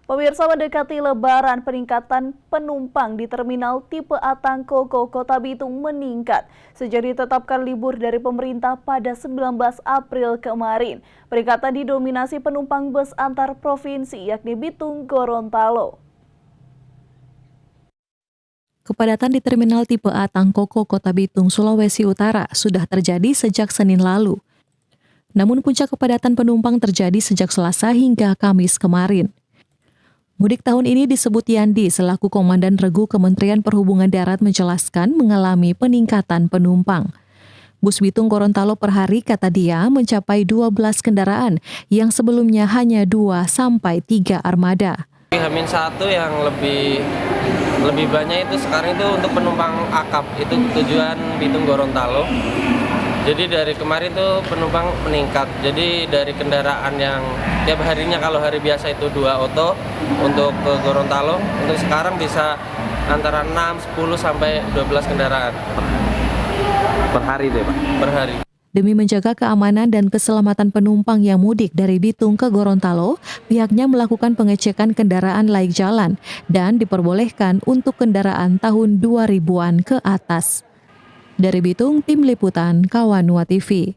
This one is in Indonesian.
Pemirsa, mendekati Lebaran, peningkatan penumpang di terminal tipe A Tangkoko, Kota Bitung meningkat sejak ditetapkan libur dari pemerintah pada 19 April kemarin. Peningkatan didominasi penumpang bus antar provinsi yakni Bitung Gorontalo. Kepadatan di terminal tipe A Tangkoko, Kota Bitung, Sulawesi Utara sudah terjadi sejak Senin lalu. Namun puncak kepadatan penumpang terjadi sejak Selasa hingga Kamis kemarin. Mudik tahun ini disebut Yandi selaku Komandan Regu Kementerian Perhubungan Darat menjelaskan mengalami peningkatan penumpang. Bus Bitung Gorontalo per hari, kata dia, mencapai 12 kendaraan yang sebelumnya hanya 2 sampai 3 armada. H-1 yang lebih banyak itu sekarang itu untuk penumpang akap, itu tujuan Bitung Gorontalo. Jadi dari kemarin tuh penumpang meningkat. Jadi dari kendaraan yang tiap harinya kalau hari biasa itu 2 oto untuk ke Gorontalo, untuk sekarang bisa antara 6, 10 sampai 12 kendaraan. Per hari itu ya Pak? Per hari. Demi menjaga keamanan dan keselamatan penumpang yang mudik dari Bitung ke Gorontalo, pihaknya melakukan pengecekan kendaraan laik jalan dan diperbolehkan untuk kendaraan tahun 2000-an ke atas. Dari Bitung, Tim Liputan Kawanua TV.